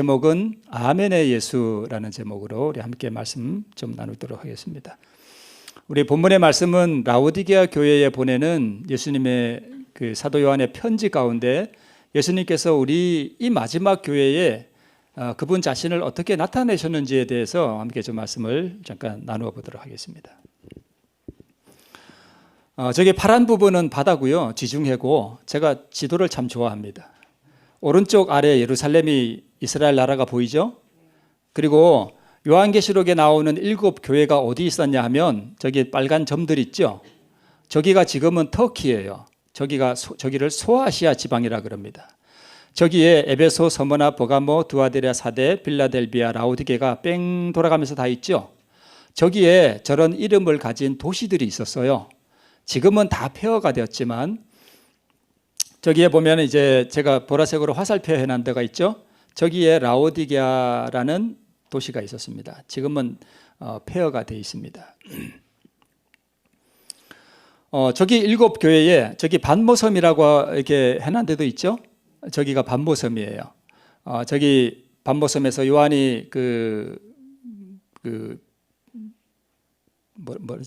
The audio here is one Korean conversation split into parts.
제목은 아멘의 예수라는 제목으로 우리 함께 말씀 좀 나누도록 하겠습니다. 우리 본문의 말씀은 라오디게아 교회에 보내는 예수님의 그 사도 요한의 편지 가운데 예수님께서 우리 이 마지막 교회에 그분 자신을 어떻게 나타내셨는지에 대해서 함께 좀 말씀을 잠깐 나누어 보도록 하겠습니다. 저기 파란 부분은 바다고요, 지중해고 제가 지도를 참 좋아합니다. 오른쪽 아래 예루살렘이 이스라엘 나라가 보이죠? 그리고 요한계시록에 나오는 7 교회가 어디 있었냐 하면 저기 빨간 점들 있죠? 저기가 지금은 터키예요. 저기를 소아시아 지방이라 그럽니다. 저기에 에베소, 서머나, 버가모, 두아데라, 사데, 빌라델비아, 라오디게가 뺑 돌아가면서 다 있죠? 저기에 저런 이름을 가진 도시들이 있었어요. 지금은 다 폐허가 되었지만 저기에 보면 이제 제가 보라색으로 화살표 해놓은 데가 있죠? 저기에 라오디게아라는 도시가 있었습니다. 지금은 폐허가 되어 있습니다. 저기 7 교회에 저기 반모섬이라고 이렇게 해놓은 데도 있죠? 저기가 반모섬이에요. 저기 반모섬에서 요한이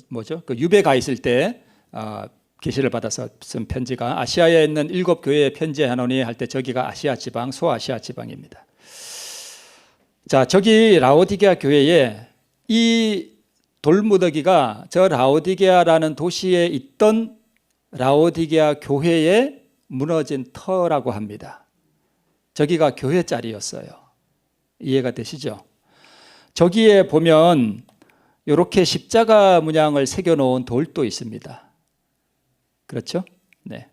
뭐죠? 그 유배 가 있을 때 계시를 받아서 쓴 편지가 아시아에 있는 7 교회에 편지하노니 할 때 저기가 아시아 지방, 소아시아 지방입니다. 자, 저기 라오디게아 교회에 이 돌무더기가 저 라오디게아라는 도시에 있던 라오디게아 교회에 무너진 터라고 합니다. 저기가 교회 자리였어요. 이해가 되시죠? 저기에 보면 이렇게 십자가 문양을 새겨놓은 돌도 있습니다. 그렇죠? 네.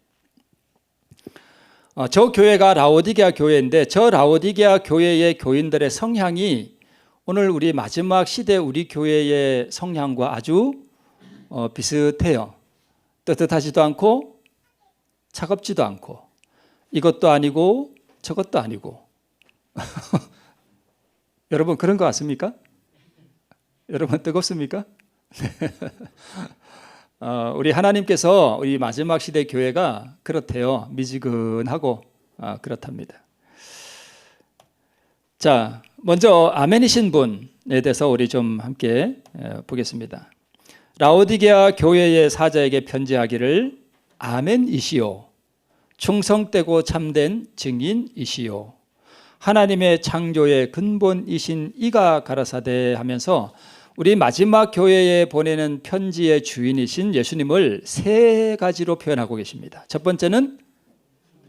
저 교회가 라오디게아 교회인데 저 라오디게아 교회의 교인들의 성향이 오늘 우리 마지막 시대 우리 교회의 성향과 아주 비슷해요. 떳떳하지도 않고 차갑지도 않고 이것도 아니고 저것도 아니고 여러분 그런 거 같습니까? 여러분 뜨겁습니까? 우리 하나님께서 우리 마지막 시대 교회가 그렇대요. 미지근하고 그렇답니다. 자, 먼저 아멘이신 분에 대해서 우리 좀 함께 보겠습니다. 라오디게아 교회의 사자에게 편지하기를 아멘이시오, 충성되고 참된 증인이시오, 하나님의 창조의 근본이신 이가 가라사대 하면서 우리 마지막 교회에 보내는 편지의 주인이신 예수님을 3가지로 표현하고 계십니다. 첫 번째는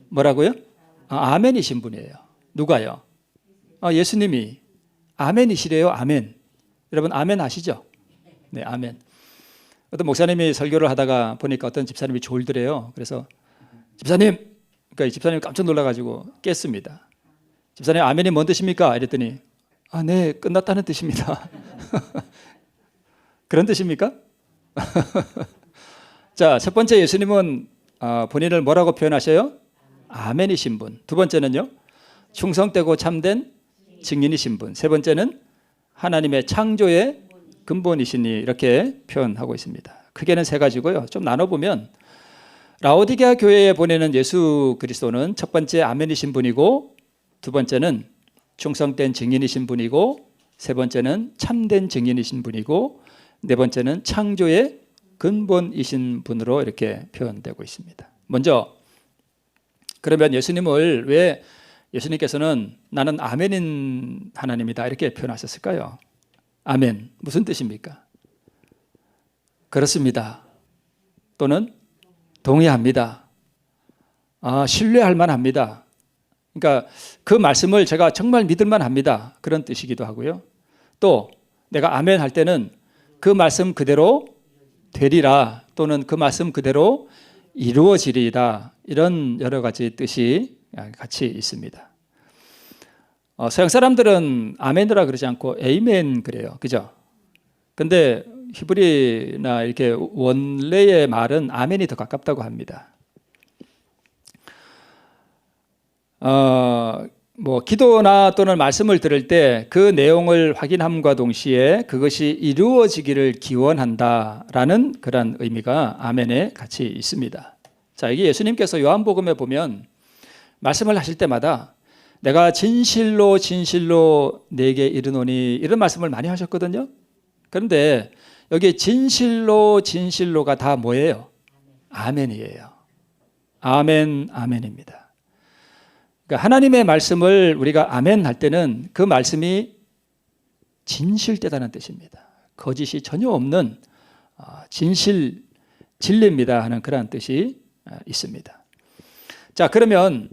뭐라고요? 아멘이신 분이에요. 누가요? 예수님이 아멘이시래요. 아멘. 여러분 아멘 아시죠? 네, 아멘. 어떤 목사님이 설교를 하다가 보니까 어떤 집사님이 졸더래요. 그래서 집사님, 그러니까 이 집사님이 깜짝 놀라가지고 깼습니다. 집사님 아멘이 뭔 뜻입니까? 이랬더니 네, 끝났다는 뜻입니다. 그런 뜻입니까? 자, 첫 번째 예수님은 본인을 뭐라고 표현하셔요? 아멘이신 분. 두 번째는요, 충성되고 참된 증인이신 분. 세 번째는 하나님의 창조의 근본이시니 이렇게 표현하고 있습니다. 크게는 3가지고요. 좀 나눠보면 라오디게아 교회에 보내는 예수 그리스도는 첫 번째 아멘이신 분이고, 두 번째는 충성된 증인이신 분이고, 세 번째는 참된 증인이신 분이고, 네 번째는 창조의 근본이신 분으로 이렇게 표현되고 있습니다. 먼저 그러면 예수님을 왜 예수님께서는 나는 아멘인 하나님이다 이렇게 표현하셨을까요? 아멘 무슨 뜻입니까? 그렇습니다. 또는 동의합니다. 신뢰할 만합니다. 그러니까 그 말씀을 제가 정말 믿을 만합니다. 그런 뜻이기도 하고요. 또 내가 아멘 할 때는 그 말씀 그대로 되리라, 또는 그 말씀 그대로 이루어지리라, 이런 여러 가지 뜻이 같이 있습니다. 서양 사람들은 아멘이라 그러지 않고 에이멘 그래요. 그죠? 근데 히브리나 이렇게 원래의 말은 아멘이 더 가깝다고 합니다. 기도나 또는 말씀을 들을 때 그 내용을 확인함과 동시에 그것이 이루어지기를 기원한다라는 그런 의미가 아멘에 같이 있습니다. 자, 이게 예수님께서 요한복음에 보면 말씀을 하실 때마다 내가 진실로 진실로 네게 이르노니 이런 말씀을 많이 하셨거든요. 그런데 여기 진실로 진실로가 다 뭐예요? 아멘이에요. 아멘, 아멘입니다. 그러니까 하나님의 말씀을 우리가 아멘 할 때는 그 말씀이 진실되다는 뜻입니다. 거짓이 전혀 없는 진실, 진리입니다 하는 그런 뜻이 있습니다. 자, 그러면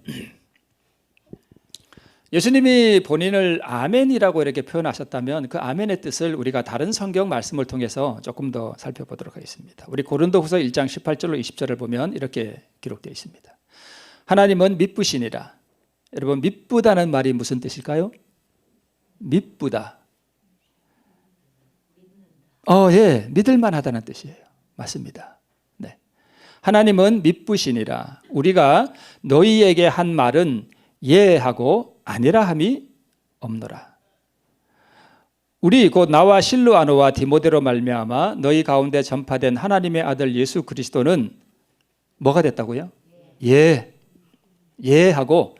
예수님이 본인을 아멘이라고 이렇게 표현하셨다면 그 아멘의 뜻을 우리가 다른 성경 말씀을 통해서 조금 더 살펴보도록 하겠습니다. 우리 고린도후서 1장 18절로 20절을 보면 이렇게 기록되어 있습니다. 하나님은 미쁘시니라. 여러분, 미쁘다는 말이 무슨 뜻일까요? 미쁘다. 예, 믿을만하다는 뜻이에요. 맞습니다. 네. 하나님은 미쁘시니라. 우리가 너희에게 한 말은 예하고 아니라 함이 없노라. 우리 곧 나와 실루아노와 디모데로 말미암아 너희 가운데 전파된 하나님의 아들 예수 그리스도는 뭐가 됐다고요? 예하고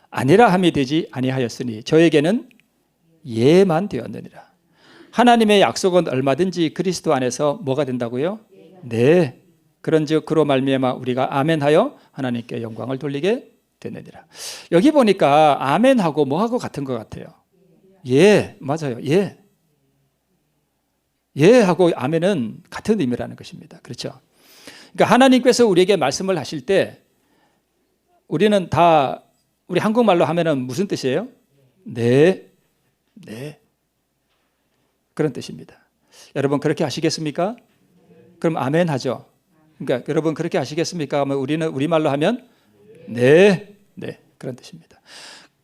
아니라 함이 되지 아니하였으니 저에게는 예만 되었느니라. 하나님의 약속은 얼마든지 그리스도 안에서 뭐가 된다고요? 네. 그런즉 그로 말미암아 우리가 아멘하여 하나님께 영광을 돌리게 되느니라. 여기 보니까 아멘하고 뭐하고 같은 것 같아요. 예, 맞아요. 예하고 아멘은 같은 의미라는 것입니다. 그렇죠? 그러니까 하나님께서 우리에게 말씀을 하실 때 우리는 다 우리 한국말로 하면은 무슨 뜻이에요? 네. 그런 뜻입니다. 여러분 그렇게 하시겠습니까? 그럼 아멘 하죠. 그러니까 여러분 그렇게 하시겠습니까? 하면 우리는 우리말로 하면 네, 그런 뜻입니다.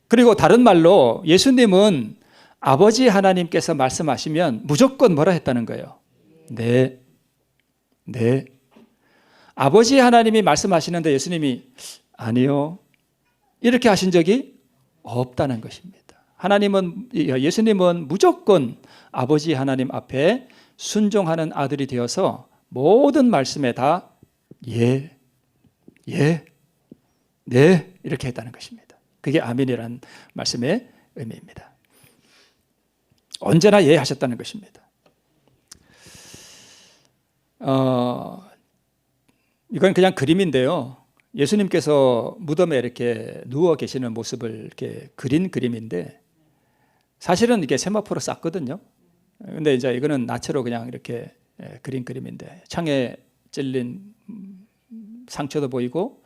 그리고 다른 말로 예수님은 아버지 하나님께서 말씀하시면 무조건 뭐라 했다는 거예요? 네. 아버지 하나님이 말씀하시는데 예수님이 아니요. 이렇게 하신 적이 없다는 것입니다. 예수님은 무조건 아버지 하나님 앞에 순종하는 아들이 되어서 모든 말씀에 다 네, 이렇게 했다는 것입니다. 그게 아멘이라는 말씀의 의미입니다. 언제나 하셨다는 것입니다. 이건 그냥 그림인데요. 예수님께서 무덤에 이렇게 누워 계시는 모습을 이렇게 그린 그림인데 사실은 이게 세마포로 쌌거든요. 근데 이제 이거는 나체로 그냥 이렇게 그린 그림인데 창에 찔린 상처도 보이고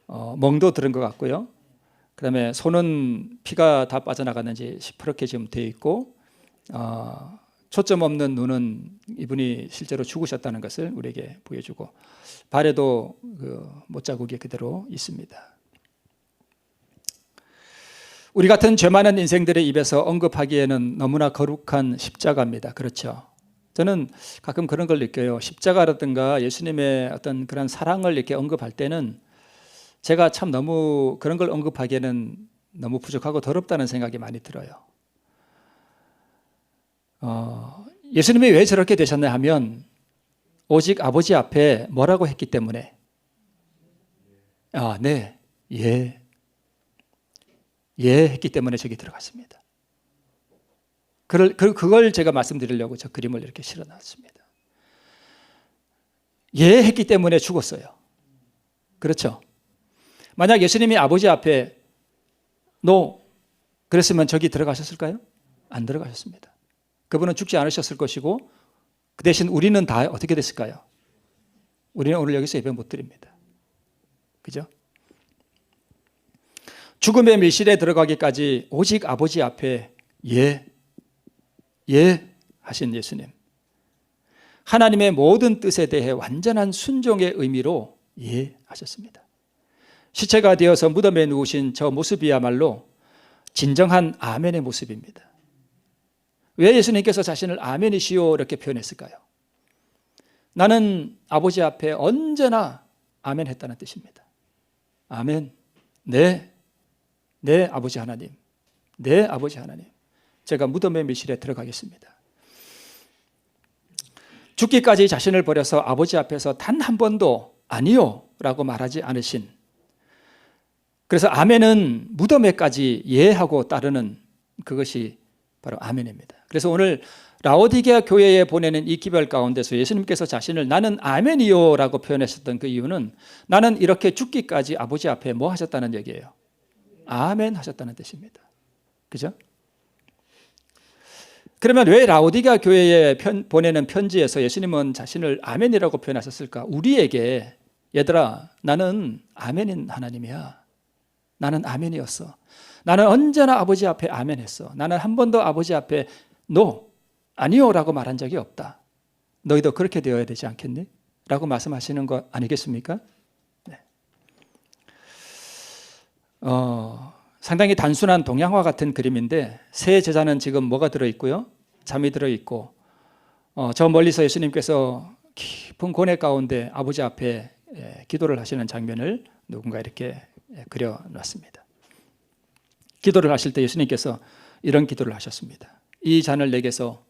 멍도 들은 것 같고요. 그다음에 손은 피가 다 빠져나갔는지 시퍼렇게 지금 되어 있고 초점 없는 눈은 이분이 실제로 죽으셨다는 것을 우리에게 보여주고 발에도 그 못자국이 그대로 있습니다. 우리 같은 죄 많은 인생들의 입에서 언급하기에는 너무나 거룩한 십자가입니다. 그렇죠? 저는 가끔 그런 걸 느껴요. 십자가라든가 예수님의 어떤 그런 사랑을 이렇게 언급할 때는 제가 참 너무 그런 걸 언급하기에는 너무 부족하고 더럽다는 생각이 많이 들어요. 예수님이 왜 저렇게 되셨나 하면 오직 아버지 앞에 뭐라고 했기 때문에 했기 때문에 저기 들어갔습니다. 그걸 제가 말씀드리려고 저 그림을 이렇게 실어놨습니다. 했기 때문에 죽었어요. 그렇죠? 만약 예수님이 아버지 앞에 그랬으면 저기 들어가셨을까요? 안 들어가셨습니다. 그분은 죽지 않으셨을 것이고 그 대신 우리는 다 어떻게 됐을까요? 우리는 오늘 여기서 예배 못 드립니다. 그죠? 죽음의 밀실에 들어가기까지 오직 아버지 앞에 하신 예수님. 하나님의 모든 뜻에 대해 완전한 순종의 의미로 하셨습니다. 시체가 되어서 무덤에 누우신 저 모습이야말로 진정한 아멘의 모습입니다. 왜 예수님께서 자신을 아멘이시오 이렇게 표현했을까요? 나는 아버지 앞에 언제나 아멘 했다는 뜻입니다. 아멘. 네, 아버지 하나님. 네, 아버지 하나님. 제가 무덤의 밀실에 들어가겠습니다. 죽기까지 자신을 버려서 아버지 앞에서 단 한 번도 아니요 라고 말하지 않으신 그래서 아멘은 무덤에까지 예하고 따르는 그것이 바로 아멘입니다. 그래서 오늘 라오디게아 교회에 보내는 이 기별 가운데서 예수님께서 자신을 나는 아멘이요 라고 표현하셨던 그 이유는 나는 이렇게 죽기까지 아버지 앞에 뭐 하셨다는 얘기예요? 아멘 하셨다는 뜻입니다. 그죠? 그러면 왜 라오디게아 교회에 보내는 편지에서 예수님은 자신을 아멘이라고 표현하셨을까? 우리에게 얘들아 나는 아멘인 하나님이야. 나는 아멘이었어. 나는 언제나 아버지 앞에 아멘했어. 나는 한 번도 아버지 앞에 노, 아니요 라고 말한 적이 없다. 너희도 그렇게 되어야 되지 않겠니? 라고 말씀하시는 거 아니겠습니까? 네. 상당히 단순한 동양화 같은 그림인데 새 제자는 지금 뭐가 들어있고요? 잠이 들어있고 저 멀리서 예수님께서 깊은 고뇌 가운데 아버지 앞에 기도를 하시는 장면을 누군가 이렇게 그려놨습니다. 기도를 하실 때 예수님께서 이런 기도를 하셨습니다. 이 잔을 내게서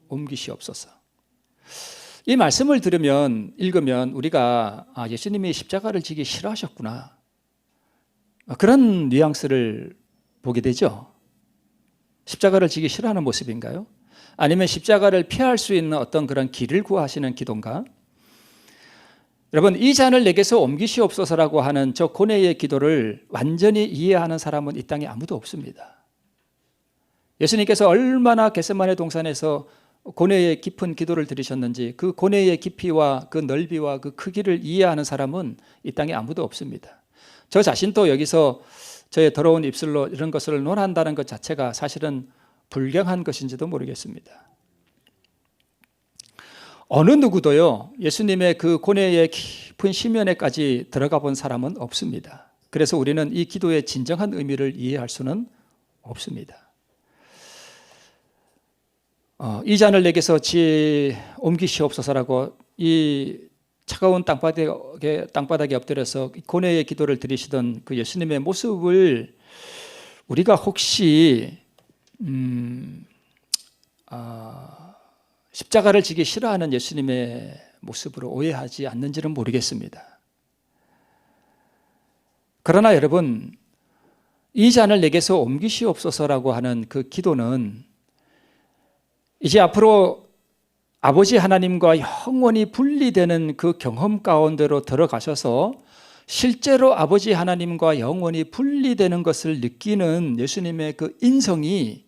옮기시옵소서. 이 말씀을 읽으면 우리가 예수님이 십자가를 지기 싫어하셨구나 그런 뉘앙스를 보게 되죠. 십자가를 지기 싫어하는 모습인가요? 아니면 십자가를 피할 수 있는 어떤 그런 길을 구하시는 기도인가? 여러분 이 잔을 내게서 옮기시옵소서라고 하는 저 고뇌의 기도를 완전히 이해하는 사람은 이 땅에 아무도 없습니다. 예수님께서 얼마나 겟세마네 동산에서 고뇌의 깊은 기도를 드리셨는지 그 고뇌의 깊이와 그 넓이와 그 크기를 이해하는 사람은 이 땅에 아무도 없습니다. 저 자신도 여기서 저의 더러운 입술로 이런 것을 논한다는 것 자체가 사실은 불경한 것인지도 모르겠습니다. 어느 누구도요 예수님의 그 고뇌의 깊은 심연에까지 들어가 본 사람은 없습니다. 그래서 우리는 이 기도의 진정한 의미를 이해할 수는 없습니다. 이 잔을 내게서 옮기시옵소서라고 이 차가운 땅바닥에 엎드려서 고뇌의 기도를 드리시던 그 예수님의 모습을 우리가 혹시 십자가를 지기 싫어하는 예수님의 모습으로 오해하지 않는지는 모르겠습니다. 그러나 여러분 이 잔을 내게서 옮기시옵소서라고 하는 그 기도는 이제 앞으로 아버지 하나님과 영원히 분리되는 그 경험 가운데로 들어가셔서 실제로 아버지 하나님과 영원히 분리되는 것을 느끼는 예수님의 그 인성이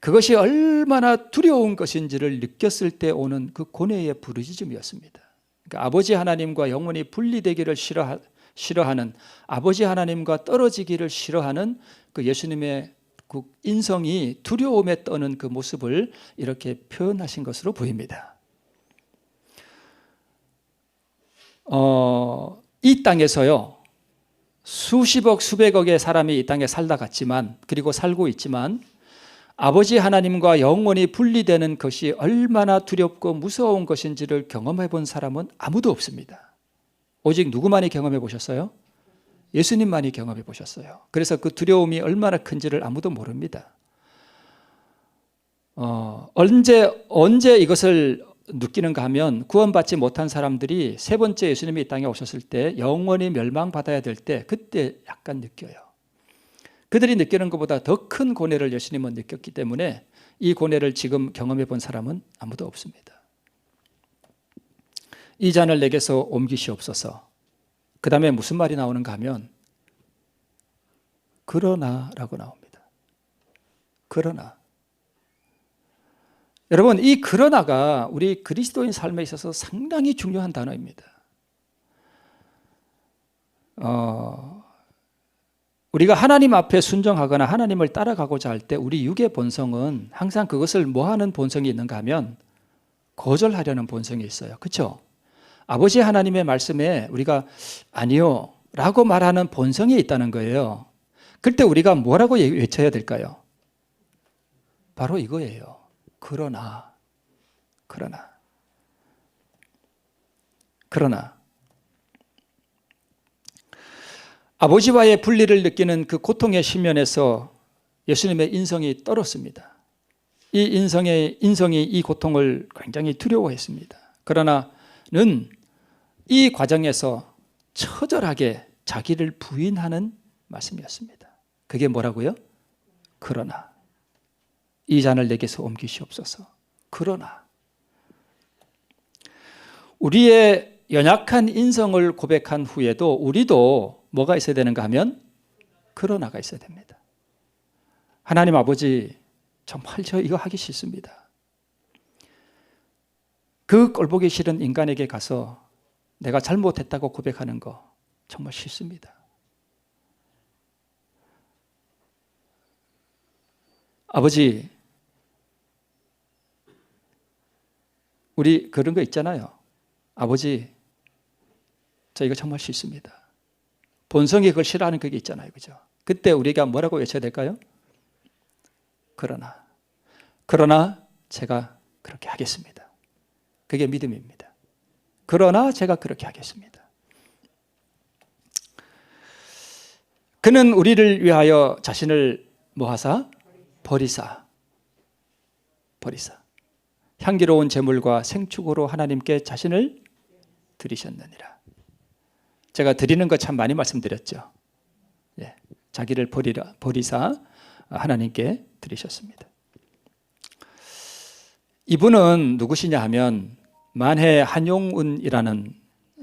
그것이 얼마나 두려운 것인지를 느꼈을 때 오는 그 고뇌의 부르짖음이었습니다. 그러니까 아버지 하나님과 영원히 분리되기를 싫어하는 아버지 하나님과 떨어지기를 싫어하는 그 예수님의 그 인성이 두려움에 떠는 그 모습을 이렇게 표현하신 것으로 보입니다. 이 땅에서요 수십억 수백억의 사람이 이 땅에 살다 갔지만 그리고 살고 있지만 아버지 하나님과 영원히 분리되는 것이 얼마나 두렵고 무서운 것인지를 경험해 본 사람은 아무도 없습니다. 오직 누구만이 경험해 보셨어요? 예수님만이 경험해 보셨어요. 그래서 그 두려움이 얼마나 큰지를 아무도 모릅니다. 언제 이것을 느끼는가 하면 구원받지 못한 사람들이 세 번째 예수님이 이 땅에 오셨을 때 영원히 멸망받아야 될 때 그때 약간 느껴요. 그들이 느끼는 것보다 더 큰 고뇌를 예수님은 느꼈기 때문에 이 고뇌를 지금 경험해 본 사람은 아무도 없습니다. 이 잔을 내게서 옮기시옵소서. 그 다음에 무슨 말이 나오는가 하면 그러나라고 나옵니다. 그러나. 여러분 이 그러나가 우리 그리스도인 삶에 있어서 상당히 중요한 단어입니다. 우리가 하나님 앞에 순종하거나 하나님을 따라가고자 할 때 우리 육의 본성은 항상 그것을 뭐하는 본성이 있는가 하면 거절하려는 본성이 있어요. 그렇죠? 아버지 하나님의 말씀에 우리가 아니요 라고 말하는 본성이 있다는 거예요. 그때 우리가 뭐라고 외쳐야 될까요? 바로 이거예요. 그러나 아버지와의 분리를 느끼는 그 고통의 심연에서 예수님의 인성이 떨었습니다. 이 인성이 이 고통을 굉장히 두려워했습니다. 그러나는 이 과정에서 처절하게 자기를 부인하는 말씀이었습니다. 그게 뭐라고요? 그러나 이 잔을 내게서 옮기시옵소서. 그러나 우리의 연약한 인성을 고백한 후에도 우리도 뭐가 있어야 되는가 하면 그러나가 있어야 됩니다. 하나님 아버지, 정말 저 이거 하기 싫습니다. 그 꼴보기 싫은 인간에게 가서 내가 잘못했다고 고백하는 거 정말 싫습니다. 아버지, 우리 그런 거 있잖아요. 아버지, 저 이거 정말 싫습니다. 본성이 그걸 싫어하는 그게 있잖아요. 그죠? 그때 우리가 뭐라고 외쳐야 될까요? 그러나 제가 그렇게 하겠습니다. 그게 믿음입니다. 그러나 제가 그렇게 하겠습니다. 그는 우리를 위하여 자신을 뭐하사? 버리사 향기로운 제물과 생축으로 하나님께 자신을 드리셨느니라. 제가 드리는 거 참 많이 말씀드렸죠. 예, 자기를 버리사 하나님께 드리셨습니다. 이분은 누구시냐 하면 만해 한용운이라는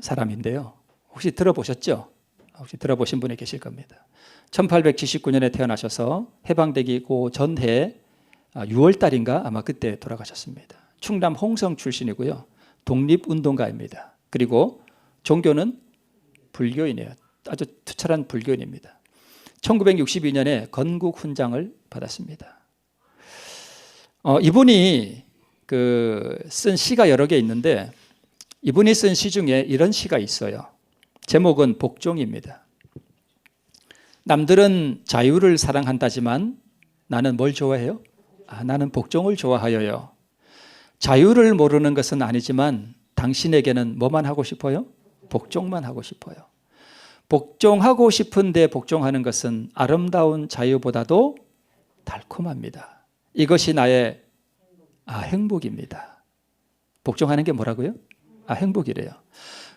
사람인데요. 혹시 들어보셨죠? 혹시 들어보신 분이 계실 겁니다. 1879년에 태어나셔서 해방되기 그 전해 6월달인가 아마 그때 돌아가셨습니다. 충남 홍성 출신이고요. 독립운동가입니다. 그리고 종교는 불교인이에요. 아주 투철한 불교인입니다. 1962년에 건국훈장을 받았습니다. 이분이 쓴 시가 여러 개 있는데 이분이 쓴 시 중에 이런 시가 있어요. 제목은 복종입니다. 남들은 자유를 사랑한다지만 나는 뭘 좋아해요? 나는 복종을 좋아하여요. 자유를 모르는 것은 아니지만 당신에게는 뭐만 하고 싶어요? 복종만 하고 싶어요. 복종하고 싶은데 복종하는 것은 아름다운 자유보다도 달콤합니다. 이것이 나의 행복입니다. 복종하는 게 뭐라고요? 행복이래요.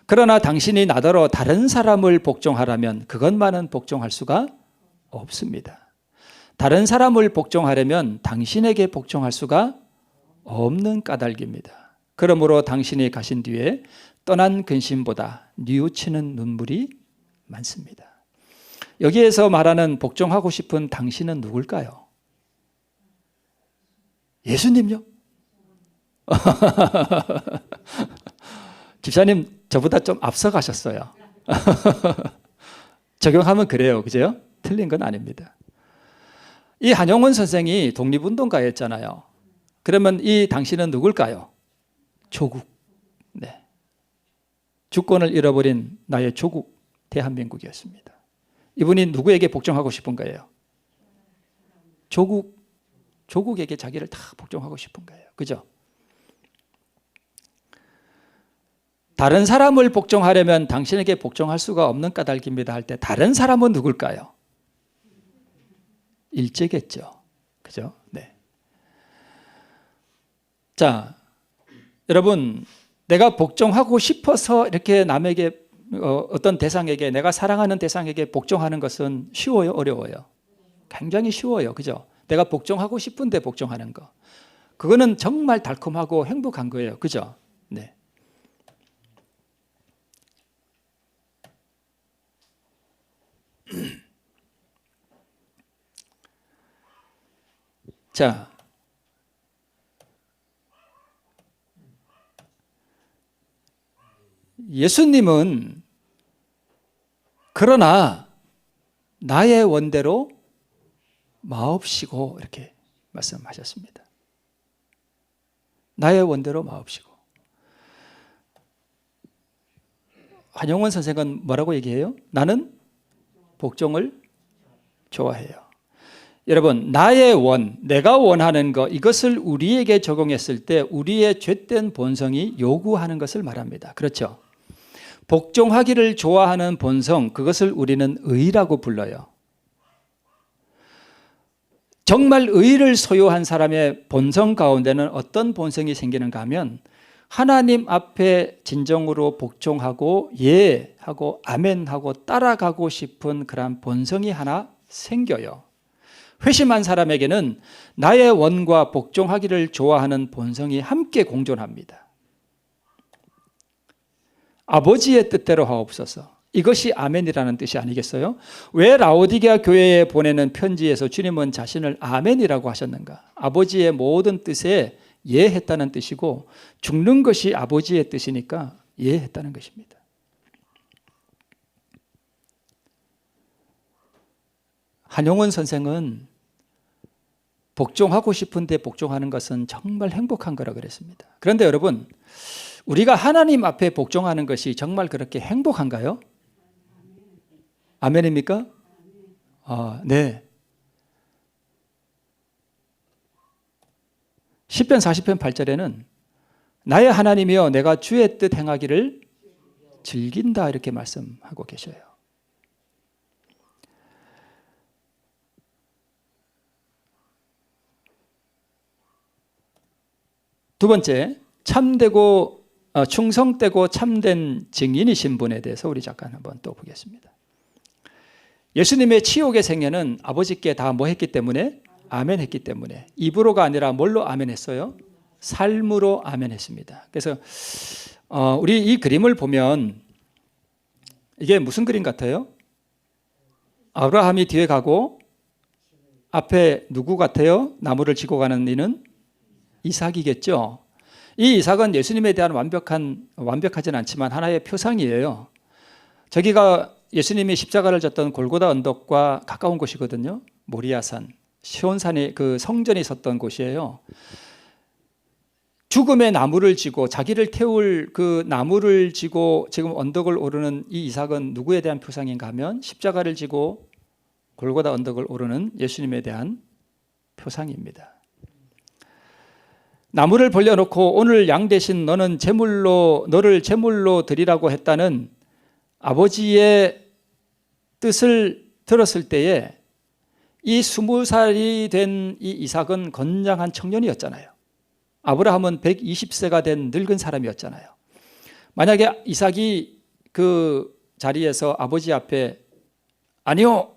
그러나 당신이 나더러 다른 사람을 복종하라면 그것만은 복종할 수가 없습니다. 다른 사람을 복종하려면 당신에게 복종할 수가 없는 까닭입니다. 그러므로 당신이 가신 뒤에 떠난 근심보다 뉘우치는 눈물이 많습니다. 여기에서 말하는 복종하고 싶은 당신은 누굴까요? 예수님요? 집사님 저보다 좀 앞서가셨어요. 적용하면 그래요. 그죠? 틀린 건 아닙니다. 이 한용운 선생이 독립운동가였잖아요. 그러면 이 당신은 누굴까요? 조국. 네. 주권을 잃어버린 나의 조국 대한민국이었습니다. 이분이 누구에게 복종하고 싶은 거예요? 조국에게 자기를 다 복종하고 싶은 거예요. 그죠? 다른 사람을 복종하려면 당신에게 복종할 수가 없는 까닭입니다 할 때 다른 사람은 누굴까요? 일제겠죠. 그죠? 네. 자, 여러분, 내가 복종하고 싶어서 이렇게 남에게 어떤 대상에게 내가 사랑하는 대상에게 복종하는 것은 쉬워요, 어려워요? 굉장히 쉬워요. 그죠? 내가 복종하고 싶은데 복종하는 거. 그거는 정말 달콤하고 행복한 거예요. 그죠? 네. 자, 예수님은 그러나 나의 원대로 마옵시고 이렇게 말씀하셨습니다. 나의 원대로 마옵시고. 한용운 선생은 뭐라고 얘기해요? 나는 복종을 좋아해요. 여러분, 나의 원, 내가 원하는 것, 이것을 우리에게 적용했을 때 우리의 죄된 본성이 요구하는 것을 말합니다. 그렇죠? 복종하기를 좋아하는 본성, 그것을 우리는 의라고 불러요. 정말 의를 소유한 사람의 본성 가운데는 어떤 본성이 생기는가 하면 하나님 앞에 진정으로 복종하고 예 하고 아멘 하고 따라가고 싶은 그런 본성이 하나 생겨요. 회심한 사람에게는 나의 원과 복종하기를 좋아하는 본성이 함께 공존합니다. 아버지의 뜻대로 하옵소서. 이것이 아멘이라는 뜻이 아니겠어요? 왜 라오디게아 교회에 보내는 편지에서 주님은 자신을 아멘이라고 하셨는가? 아버지의 모든 뜻에 예했다는 뜻이고 죽는 것이 아버지의 뜻이니까 예했다는 것입니다. 한용운 선생은 복종하고 싶은데 복종하는 것은 정말 행복한 거라 그랬습니다. 그런데 여러분, 우리가 하나님 앞에 복종하는 것이 정말 그렇게 행복한가요? 아멘입니까? 네. 10편 40편 8절에는 나의 하나님이여 내가 주의 뜻 행하기를 즐긴다 이렇게 말씀하고 계셔요. 두 번째, 참되고 충성되고 참된 증인이신 분에 대해서 우리 잠깐 한번 또 보겠습니다. 예수님의 치욕의 생애는 아버지께 다 뭐 했기 때문에? 아멘 했기 때문에. 입으로가 아니라 뭘로 아멘 했어요? 삶으로 아멘 했습니다. 그래서 우리 이 그림을 보면 이게 무슨 그림 같아요? 아브라함이 뒤에 가고 앞에 누구 같아요? 나무를 지고 가는 이는 이삭이겠죠. 이 이삭은 예수님에 대한 완벽하진 않지만 하나의 표상이에요. 저기가 예수님이 십자가를 졌던 골고다 언덕과 가까운 곳이거든요. 모리아산, 시온산의 그 성전이 섰던 곳이에요. 죽음의 나무를 지고 자기를 태울 그 나무를 지고 지금 언덕을 오르는 이 이삭은 누구에 대한 표상인가 하면 십자가를 지고 골고다 언덕을 오르는 예수님에 대한 표상입니다. 나무를 벌려놓고 오늘 양 대신 너를 제물로 드리라고 했다는 아버지의 뜻을 들었을 때에 이 20살이 된 이 이삭은 건장한 청년이었잖아요. 아브라함은 120세가 된 늙은 사람이었잖아요. 만약에 이삭이 그 자리에서 아버지 앞에 아니요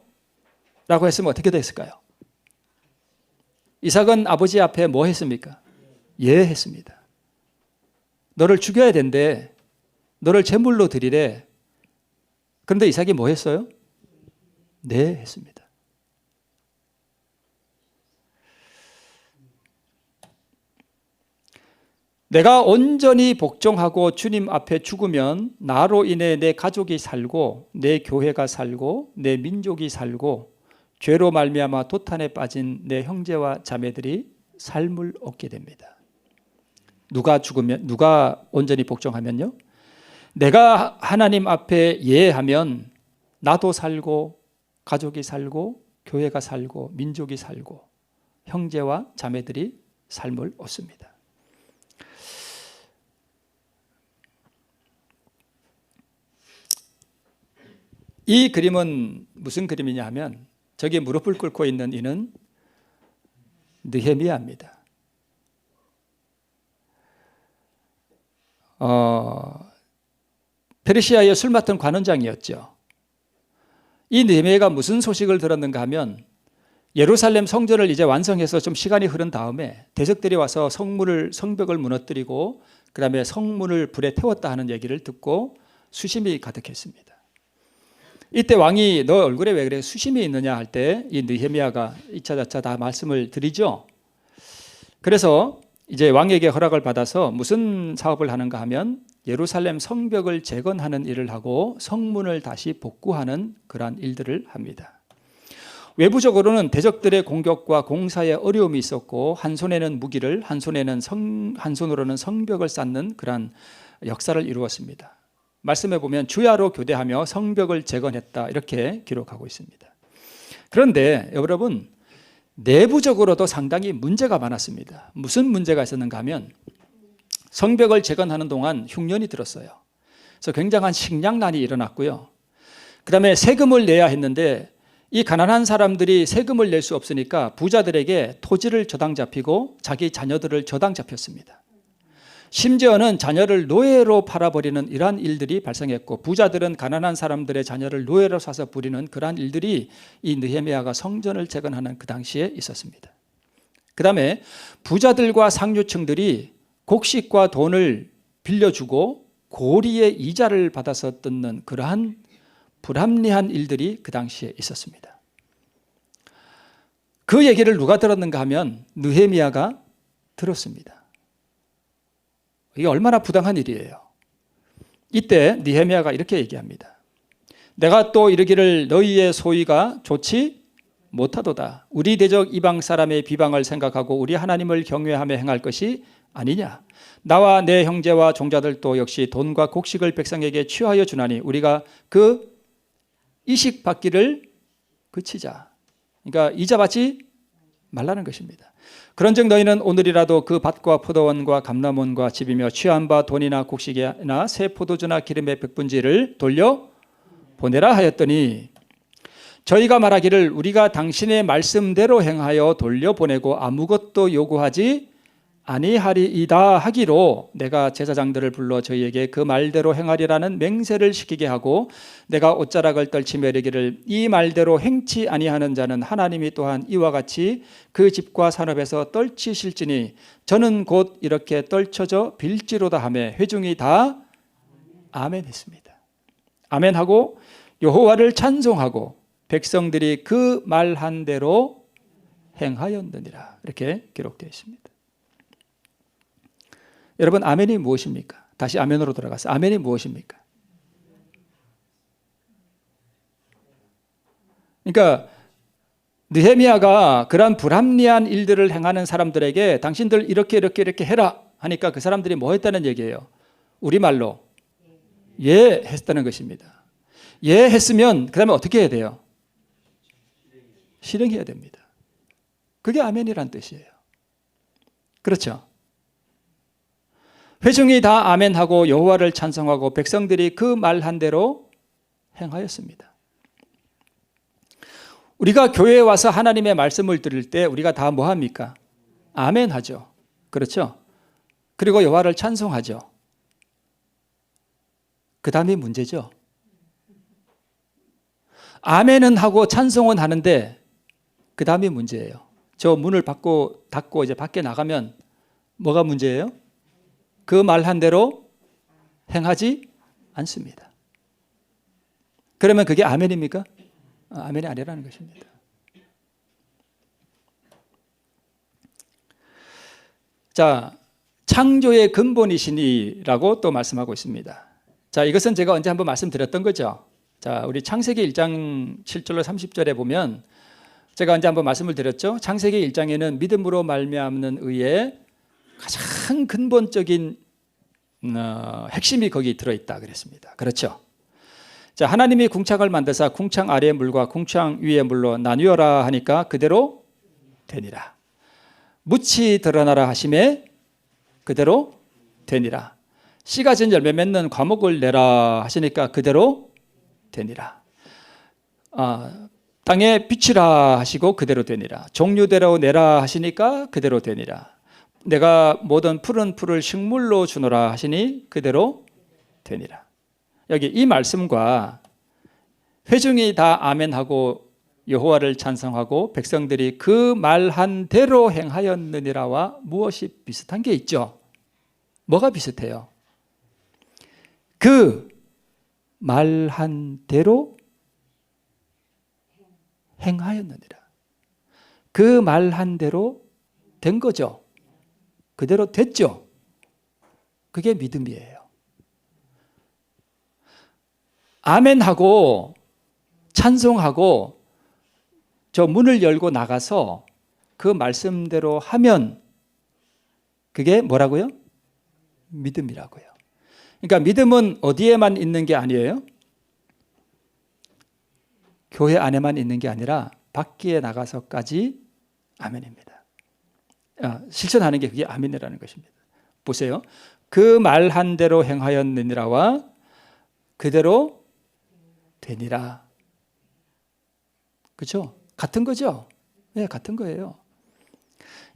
라고 했으면 어떻게 됐을까요? 이삭은 아버지 앞에 뭐 했습니까? 예 했습니다. 너를 죽여야 된대. 너를 제물로 드리래. 그런데 이삭이 뭐 했어요? 네 했습니다. 내가 온전히 복종하고 주님 앞에 죽으면 나로 인해 내 가족이 살고 내 교회가 살고 내 민족이 살고 죄로 말미암아 도탄에 빠진 내 형제와 자매들이 삶을 얻게 됩니다. 누가 온전히 복종하면요? 내가 하나님 앞에 예하면 나도 살고 가족이 살고 교회가 살고 민족이 살고 형제와 자매들이 삶을 얻습니다. 이 그림은 무슨 그림이냐 하면 저기 무릎을 꿇고 있는 이는 느헤미야입니다. 페르시아의 술 맡은 관원장이었죠. 이 느헤미야가 무슨 소식을 들었는가 하면 예루살렘 성전을 이제 완성해서 좀 시간이 흐른 다음에 대적들이 와서 성벽을 무너뜨리고 그 다음에 성문을 불에 태웠다 하는 얘기를 듣고 수심이 가득했습니다. 이때 왕이 너 얼굴에 왜 그래 수심이 있느냐 할 때 이 느헤미야가 이차저차 다 말씀을 드리죠. 그래서 이제 왕에게 허락을 받아서 무슨 사업을 하는가 하면 예루살렘 성벽을 재건하는 일을 하고 성문을 다시 복구하는 그러한 일들을 합니다. 외부적으로는 대적들의 공격과 공사에 어려움이 있었고 한 손에는 무기를 한 손으로는 성벽을 쌓는 그러한 역사를 이루었습니다. 말씀해 보면 주야로 교대하며 성벽을 재건했다 이렇게 기록하고 있습니다. 그런데 여러분 내부적으로도 상당히 문제가 많았습니다. 무슨 문제가 있었는가 하면 성벽을 재건하는 동안 흉년이 들었어요. 그래서 굉장한 식량난이 일어났고요. 그 다음에 세금을 내야 했는데 이 가난한 사람들이 세금을 낼 수 없으니까 부자들에게 토지를 저당 잡히고 자기 자녀들을 저당 잡혔습니다. 심지어는 자녀를 노예로 팔아버리는 이러한 일들이 발생했고, 부자들은 가난한 사람들의 자녀를 노예로 사서 부리는 그러한 일들이 이 느헤미야가 성전을 재건하는 그 당시에 있었습니다. 그 다음에 부자들과 상류층들이 곡식과 돈을 빌려주고 고리의 이자를 받아서 뜯는 그러한 불합리한 일들이 그 당시에 있었습니다. 그 얘기를 누가 들었는가 하면 느헤미야가 들었습니다. 이게 얼마나 부당한 일이에요. 이때 느헤미야가 이렇게 얘기합니다. 내가 또 이르기를 너희의 소위가 좋지 못하도다. 우리 대적 이방 사람의 비방을 생각하고 우리 하나님을 경외하며 행할 것이 아니냐. 나와 내 형제와 종자들도 역시 돈과 곡식을 백성에게 취하여 주나니 우리가 그 이식 받기를 그치자. 그러니까 이자 받지 말라는 것입니다. 그런즉 너희는 오늘이라도 그 밭과 포도원과 감람원과 집이며 취한 바 돈이나 곡식이나 새 포도주나 기름의 백분지를 돌려 보내라 하였더니 저희가 말하기를 우리가 당신의 말씀대로 행하여 돌려보내고 아무것도 요구하지 아니하리이다 하기로 내가 제사장들을 불러 저희에게 그 말대로 행하리라는 맹세를 시키게 하고 내가 옷자락을 떨치며 이르기를 이 말대로 행치 아니하는 자는 하나님이 또한 이와 같이 그 집과 산업에서 떨치실지니 저는 곧 이렇게 떨쳐져 빌지로다 하며 회중이 다 아멘했습니다. 아멘하고 여호와를 찬송하고 백성들이 그 말한 대로 행하였느니라. 이렇게 기록되어 있습니다. 여러분, 아멘이 무엇입니까? 다시 아멘으로 돌아가서 아멘이 무엇입니까? 그러니까 느헤미야가 그러한 불합리한 일들을 행하는 사람들에게 당신들 이렇게 해라 하니까 그 사람들이 뭐 했다는 얘기예요? 우리말로 예 했다는 것입니다. 예 했으면 그 다음에 어떻게 해야 돼요? 실행해야 됩니다. 그게 아멘이란 뜻이에요. 그렇죠? 회중이 다 아멘하고 여호와를 찬송하고 백성들이 그 말한 대로 행하였습니다. 우리가 교회에 와서 하나님의 말씀을 들을 때 우리가 다 뭐 합니까? 아멘하죠. 그렇죠? 그리고 여호와를 찬송하죠. 그 다음이 문제죠. 아멘은 하고 찬송은 하는데 그 다음이 문제예요. 저 문을 닫고 이제 밖에 나가면 뭐가 문제예요? 그 말한 대로 행하지 않습니다. 그러면 그게 아멘입니까? 아멘이 아니라는 것입니다. 자, 창조의 근본이시니라고 또 말씀하고 있습니다. 자, 이것은 제가 언제 한번 말씀드렸던 거죠. 자, 우리 창세기 1장 7절로 30절에 보면 제가 언제 한번 말씀을 드렸죠. 창세기 1장에는 믿음으로 말미암는 의에 가장 근본적인 핵심이 거기 들어있다 그랬습니다. 그렇죠? 자, 하나님이 궁창을 만드사 궁창 아래의 물과 궁창 위의 물로 나뉘어라 하니까 그대로 되니라. 묻이 드러나라 하심에 그대로 되니라. 씨가 진 열매 맺는 과목을 내라 하시니까 그대로 되니라. 땅에 비치라 하시고 그대로 되니라. 종류대로 내라 하시니까 그대로 되니라. 내가 모든 푸른 풀을 식물로 주노라 하시니 그대로 되니라. 여기 이 말씀과 회중이 다 아멘하고 여호와를 찬송하고 백성들이 그 말한 대로 행하였느니라와 무엇이 비슷한 게 있죠? 뭐가 비슷해요? 그 말한 대로 행하였느니라. 그 말한 대로 된 거죠. 그대로 됐죠. 그게 믿음이에요. 아멘하고 찬송하고 저 문을 열고 나가서 그 말씀대로 하면 그게 뭐라고요? 믿음이라고요. 그러니까 믿음은 어디에만 있는 게 아니에요? 교회 안에만 있는 게 아니라 밖에 나가서까지 아멘입니다. 실천하는 게 그게 아멘이라는 것입니다. 보세요. 그 말한 대로 행하였느니라와 그대로 되니라. 그렇죠? 같은 거죠? 네, 같은 거예요.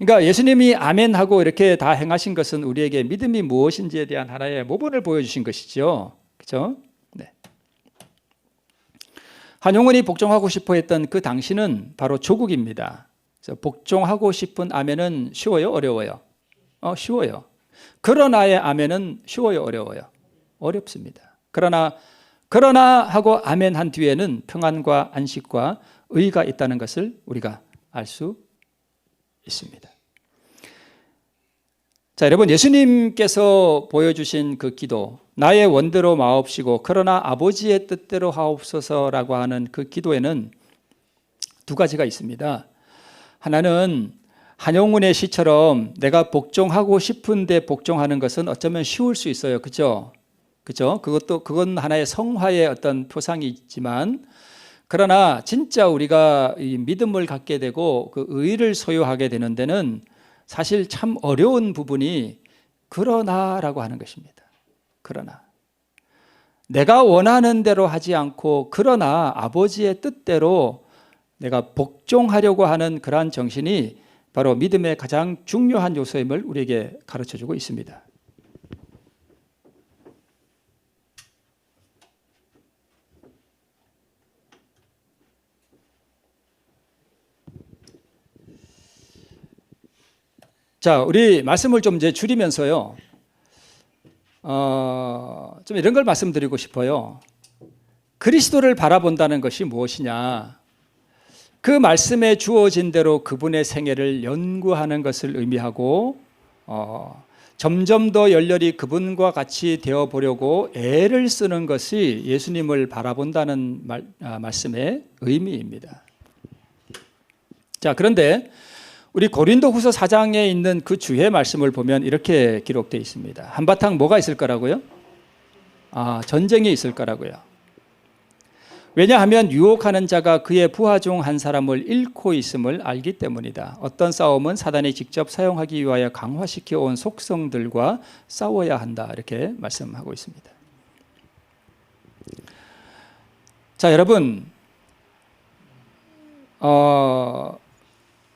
그러니까 예수님이 아멘하고 이렇게 다 행하신 것은 우리에게 믿음이 무엇인지에 대한 하나의 모본을 보여주신 것이죠. 그렇죠? 네. 한용운이 복종하고 싶어 했던 그 당시는 바로 조국입니다. 그래서 복종하고 싶은 아멘은 쉬워요? 어려워요? 쉬워요. 그러나의 아멘은 쉬워요? 어려워요? 어렵습니다. 그러나 하고 아멘한 뒤에는 평안과 안식과 의가 있다는 것을 우리가 알 수 있습니다. 자, 여러분, 예수님께서 보여주신 그 기도, 나의 원대로 마옵시고 그러나 아버지의 뜻대로 하옵소서라고 하는 그 기도에는 두 가지가 있습니다. 하나는 한용운의 시처럼 내가 복종하고 싶은데 복종하는 것은 어쩌면 쉬울 수 있어요. 그렇죠? 그렇죠? 그건 하나의 성화의 어떤 표상이 있지만, 그러나 진짜 우리가 이 믿음을 갖게 되고 그 의를 소유하게 되는 데는 사실 참 어려운 부분이 그러나라고 하는 것입니다. 그러나 내가 원하는 대로 하지 않고 그러나 아버지의 뜻대로 내가 복종하려고 하는 그러한 정신이 바로 믿음의 가장 중요한 요소임을 우리에게 가르쳐주고 있습니다. 자, 우리 말씀을 좀 이제 줄이면서요, 좀 이런 걸 말씀드리고 싶어요. 그리스도를 바라본다는 것이 무엇이냐? 그 말씀에 주어진 대로 그분의 생애를 연구하는 것을 의미하고, 점점 더 열렬히 그분과 같이 되어 보려고 애를 쓰는 것이 예수님을 바라본다는 말씀의 의미입니다. 자, 그런데 우리 고린도후서 4장에 있는 그 주의 말씀을 보면 이렇게 기록되어 있습니다. 한바탕 뭐가 있을 거라고요? 전쟁이 있을 거라고요. 왜냐하면 유혹하는 자가 그의 부하 중 한 사람을 잃고 있음을 알기 때문이다. 어떤 싸움은 사단이 직접 사용하기 위하여 강화시켜 온 속성들과 싸워야 한다. 이렇게 말씀하고 있습니다. 자, 여러분,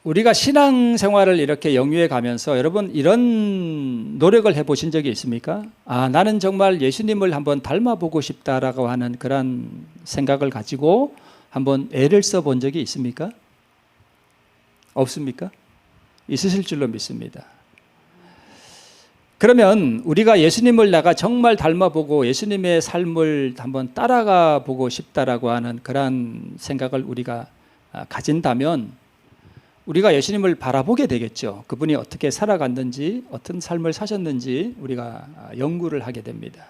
우리가 신앙생활을 이렇게 영위해 가면서 여러분 이런 노력을 해보신 적이 있습니까? 나는 정말 예수님을 한번 닮아보고 싶다라고 하는 그런 생각을 가지고 한번 애를 써본 적이 있습니까? 없습니까? 있으실 줄로 믿습니다. 그러면 우리가 예수님을 내가 정말 닮아보고 예수님의 삶을 한번 따라가 보고 싶다라고 하는 그런 생각을 우리가 가진다면 우리가 예수님을 바라보게 되겠죠. 그분이 어떻게 살아갔는지, 어떤 삶을 사셨는지 우리가 연구를 하게 됩니다.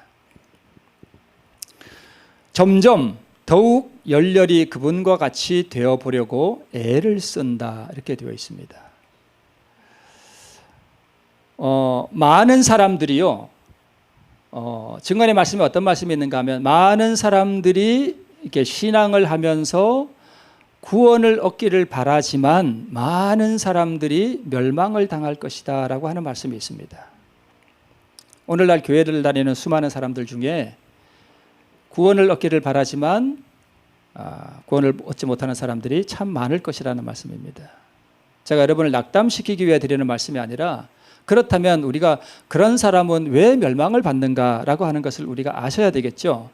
점점 더욱 열렬히 그분과 같이 되어 보려고 애를 쓴다. 이렇게 되어 있습니다. 많은 사람들이요, 증거의 말씀에 어떤 말씀이 있는가 하면 많은 사람들이 이렇게 신앙을 하면서 구원을 얻기를 바라지만 많은 사람들이 멸망을 당할 것이다 라고 하는 말씀이 있습니다. 오늘날 교회를 다니는 수많은 사람들 중에 구원을 얻기를 바라지만 구원을 얻지 못하는 사람들이 참 많을 것이라는 말씀입니다. 제가 여러분을 낙담시키기 위해 드리는 말씀이 아니라, 그렇다면 우리가 그런 사람은 왜 멸망을 받는가라고 하는 것을 우리가 아셔야 되겠죠.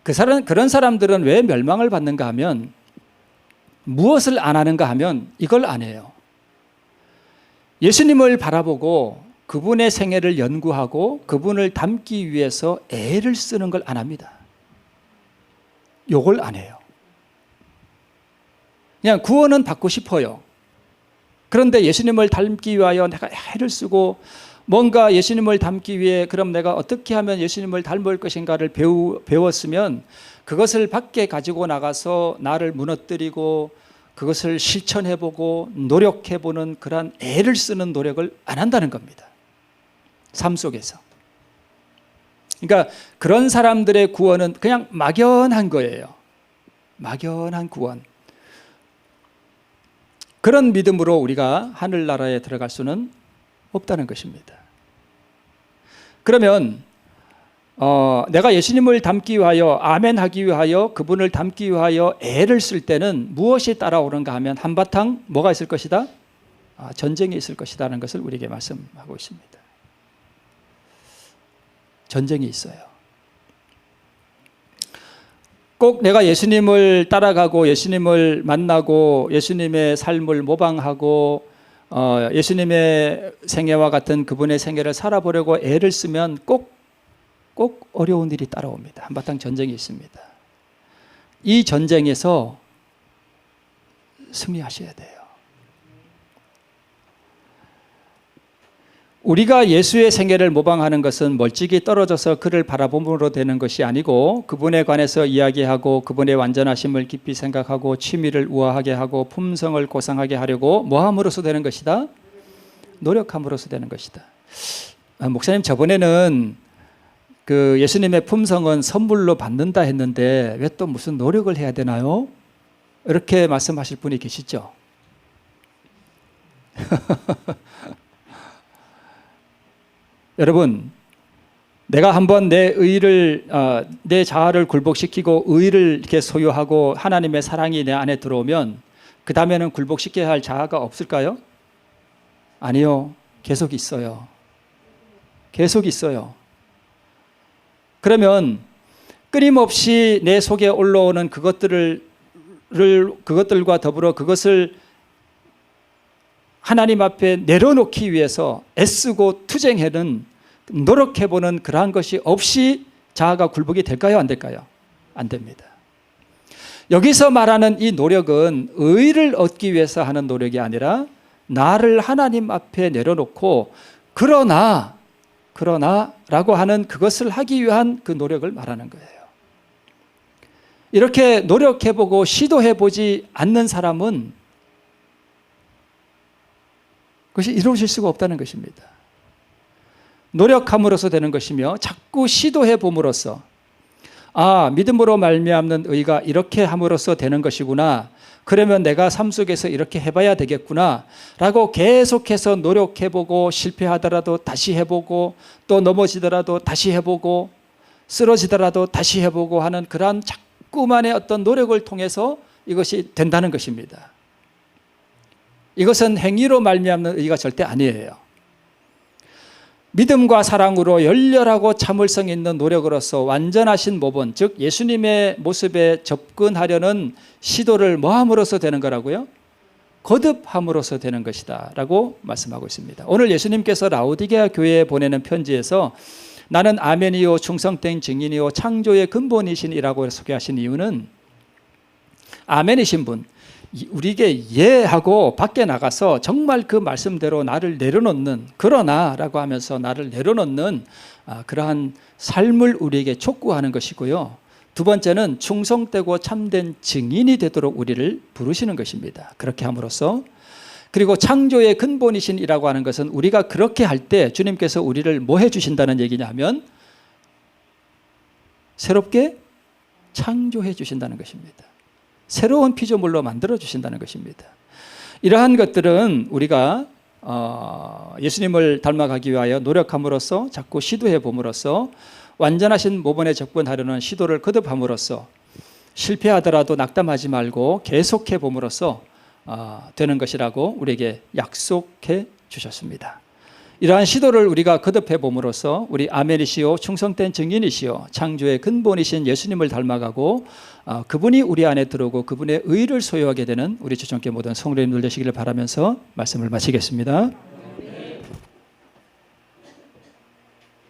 그런 사람들은 왜 멸망을 받는가 하면, 무엇을 안 하는가 하면 이걸 안 해요. 예수님을 바라보고 그분의 생애를 연구하고 그분을 닮기 위해서 애를 쓰는 걸 안 합니다. 요걸 안 해요. 그냥 구원은 받고 싶어요. 그런데 예수님을 닮기 위하여 내가 애를 쓰고 뭔가 예수님을 닮기 위해 그럼 내가 어떻게 하면 예수님을 닮을 것인가를 배웠으면 그것을 밖에 가지고 나가서 나를 무너뜨리고 그것을 실천해보고 노력해보는 그러한 애를 쓰는 노력을 안 한다는 겁니다. 삶 속에서. 그러니까 그런 사람들의 구원은 그냥 막연한 거예요. 막연한 구원. 그런 믿음으로 우리가 하늘나라에 들어갈 수는 없다는 것입니다. 그러면 내가 예수님을 닮기 위하여, 아멘하기 위하여, 그분을 닮기 위하여 애를 쓸 때는 무엇이 따라오는가 하면 한바탕 뭐가 있을 것이다? 전쟁이 있을 것이라는 것을 우리에게 말씀하고 있습니다. 전쟁이 있어요. 꼭 내가 예수님을 따라가고 예수님을 만나고 예수님의 삶을 모방하고 예수님의 생애와 같은 그분의 생애를 살아보려고 애를 쓰면 꼭 어려운 일이 따라옵니다. 한바탕 전쟁이 있습니다. 이 전쟁에서 승리하셔야 돼요. 우리가 예수의 생애를 모방하는 것은 멀찍이 떨어져서 그를 바라봄으로 되는 것이 아니고 그분에 관해서 이야기하고 그분의 완전하심을 깊이 생각하고 취미를 우아하게 하고 품성을 고상하게 하려고 뭐함으로써 되는 것이다? 노력함으로써 되는 것이다. 목사님, 저번에는 그 예수님의 품성은 선물로 받는다 했는데 왜 또 무슨 노력을 해야 되나요? 이렇게 말씀하실 분이 계시죠? 여러분, 내가 한번 내 의를 내 자아를 굴복시키고 의를 이렇게 소유하고 하나님의 사랑이 내 안에 들어오면 그 다음에는 굴복시켜야 할 자아가 없을까요? 아니요, 계속 있어요. 계속 있어요. 그러면 끊임없이 내 속에 올라오는 그것들과 더불어 그것을 하나님 앞에 내려놓기 위해서 애쓰고 투쟁하는 노력해보는 그러한 것이 없이 자아가 굴복이 될까요? 안 될까요? 안 됩니다. 여기서 말하는 이 노력은 의를 얻기 위해서 하는 노력이 아니라 나를 하나님 앞에 내려놓고 그러나라고 하는 그것을 하기 위한 그 노력을 말하는 거예요. 이렇게 노력해보고 시도해보지 않는 사람은 그것이 이루어질 수가 없다는 것입니다. 노력함으로써 되는 것이며 자꾸 시도해봄으로써 믿음으로 말미암는 의가 이렇게 함으로써 되는 것이구나. 그러면 내가 삶 속에서 이렇게 해봐야 되겠구나 라고 계속해서 노력해보고 실패하더라도 다시 해보고 또 넘어지더라도 다시 해보고 쓰러지더라도 다시 해보고 하는 그러한 자꾸만의 어떤 노력을 통해서 이것이 된다는 것입니다. 이것은 행위로 말미암는 의가 절대 아니에요. 믿음과 사랑으로 열렬하고 참을성 있는 노력으로서 완전하신 모본, 즉 예수님의 모습에 접근하려는 시도를 뭐함으로써 되는 거라고요? 거듭함으로써 되는 것이다 라고 말씀하고 있습니다. 오늘 예수님께서 라오디게아 교회에 보내는 편지에서 나는 아멘이요 충성된 증인이요 창조의 근본이신이라고 소개하신 이유는 아멘이신 분, 우리에게 예하고 밖에 나가서 정말 그 말씀대로 나를 내려놓는 그러나라고 하면서 나를 내려놓는 그러한 삶을 우리에게 촉구하는 것이고요. 두 번째는 충성되고 참된 증인이 되도록 우리를 부르시는 것입니다. 그렇게 함으로써 그리고 창조의 근본이신이라고 하는 것은 우리가 그렇게 할 때 주님께서 우리를 뭐 해주신다는 얘기냐 하면 새롭게 창조해 주신다는 것입니다. 새로운 피조물로 만들어 주신다는 것입니다. 이러한 것들은 우리가 예수님을 닮아가기 위하여 노력함으로써 자꾸 시도해 봄으로써 완전하신 모본에 접근하려는 시도를 거듭함으로써 실패하더라도 낙담하지 말고 계속해 봄으로써 되는 것이라고 우리에게 약속해 주셨습니다. 이러한 시도를 우리가 거듭해 봄으로써 우리 아멘이시오 충성된 증인이시오 창조의 근본이신 예수님을 닮아가고 그분이 우리 안에 들어오고 그분의 의를 소유하게 되는 우리 주천교 모든 성도님들 되시기를 바라면서 말씀을 마치겠습니다.